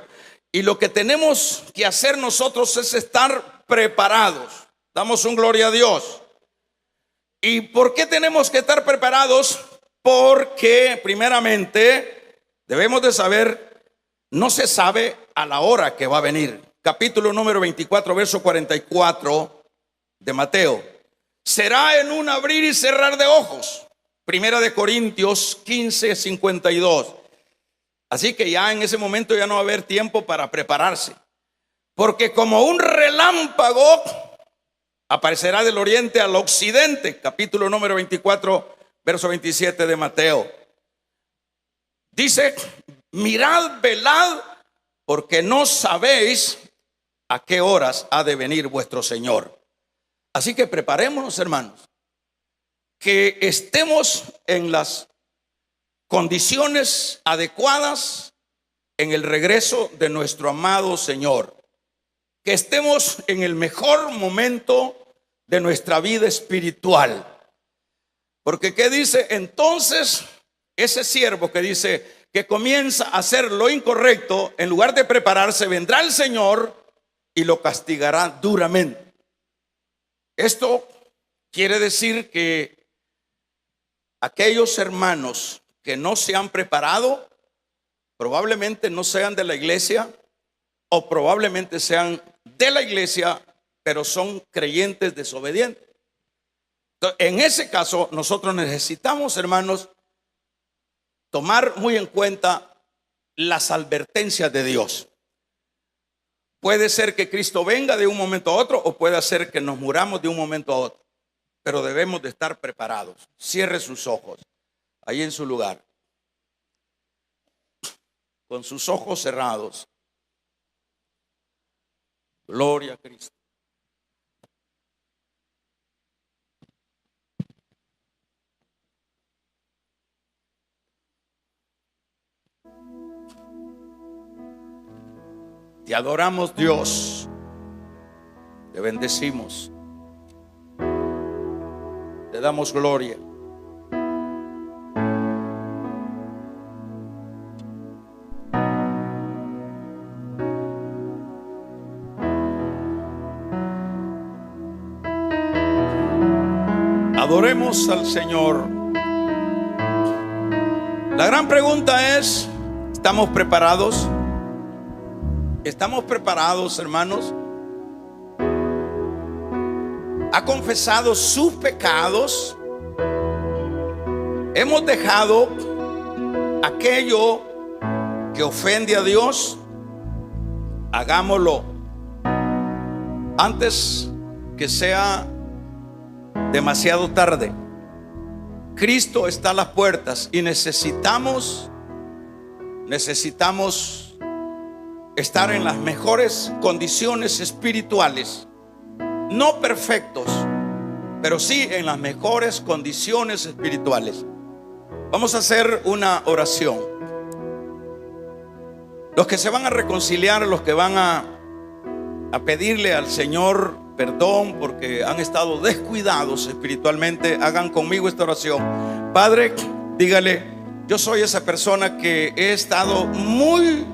y lo que tenemos que hacer nosotros es estar preparados. Damos un gloria a Dios. ¿Y por qué tenemos que estar preparados? Porque primeramente debemos de saber, no se sabe a la hora que va a venir. Capítulo número 24, verso 44 de Mateo: será en un abrir y cerrar de ojos. Primera de Corintios 15, 52. Así que ya en ese momento ya no va a haber tiempo para prepararse, porque como un relámpago aparecerá del oriente al occidente. Capítulo número 24, verso 27 de Mateo. Dice: mirad, velad, porque no sabéis a qué horas ha de venir vuestro Señor. Así que preparémonos, hermanos, que estemos en las condiciones adecuadas en el regreso de nuestro amado Señor, que estemos en el mejor momento de nuestra vida espiritual. Porque ¿qué dice? Entonces ese siervo que dice que comienza a hacer lo incorrecto, en lugar de prepararse, vendrá el Señor y lo castigará duramente. Esto quiere decir que aquellos hermanos que no se han preparado probablemente no sean de la iglesia, o probablemente sean de la iglesia pero son creyentes desobedientes. Entonces, en ese caso nosotros necesitamos, hermanos, tomar muy en cuenta las advertencias de Dios. Puede ser que Cristo venga de un momento a otro o puede ser que nos muramos de un momento a otro. Pero debemos de estar preparados. Cierre sus ojos, ahí en su lugar, con sus ojos cerrados. Gloria a Cristo. Te adoramos, Dios. Te bendecimos. Te damos gloria. Adoremos al Señor. La gran pregunta es, ¿estamos preparados? ¿Estamos preparados, hermanos? ¿Ha confesado sus pecados? ¿Hemos dejado aquello que ofende a Dios? Hagámoslo antes que sea demasiado tarde. Cristo está a las puertas y necesitamos estar en las mejores condiciones espirituales. No perfectos, pero sí en las mejores condiciones espirituales. Vamos a hacer una oración. Los que se van a reconciliar, los que van a pedirle al Señor perdón porque han estado descuidados espiritualmente, hagan conmigo esta oración. Padre, dígale: yo soy esa persona que he estado muy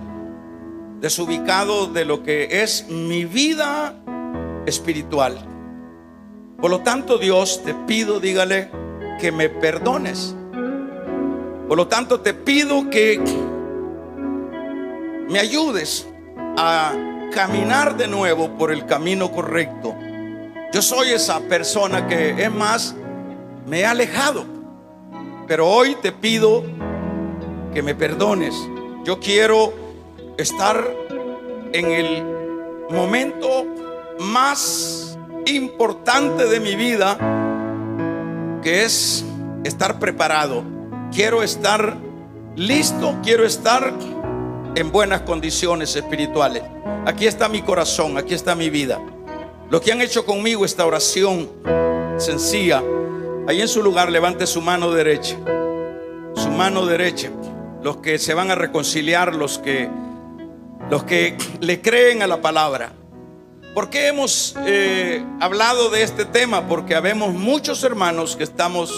desubicado de lo que es mi vida espiritual. Por lo tanto, Dios, te pido, dígale, que me perdones. Por lo tanto, te pido que me ayudes a caminar de nuevo por el camino correcto. Yo soy esa persona que, es más, me he alejado, pero hoy te pido que me perdones. Yo quiero estar en el momento más importante de mi vida, que es estar preparado. Quiero estar listo, quiero estar en buenas condiciones espirituales. Aquí está mi corazón, aquí está mi vida. Los que han hecho conmigo esta oración sencilla, ahí en su lugar, levante su mano derecha. Su mano derecha. Los que se van a reconciliar, los que le creen a la palabra. ¿Por qué hemos hablado de este tema? Porque habemos muchos hermanos que estamos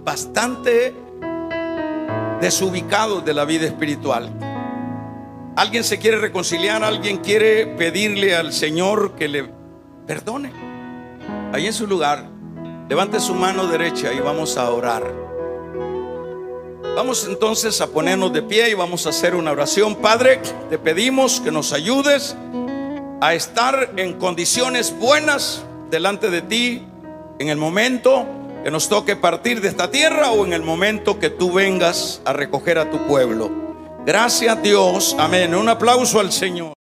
bastante desubicados de la vida espiritual. Alguien se quiere reconciliar, alguien quiere pedirle al Señor que le perdone. Ahí en su lugar, levante su mano derecha y vamos a orar. Vamos entonces a ponernos de pie y vamos a hacer una oración. Padre, te pedimos que nos ayudes a estar en condiciones buenas delante de ti en el momento que nos toque partir de esta tierra o en el momento que tú vengas a recoger a tu pueblo. Gracias, Dios. Amén. Un aplauso al Señor.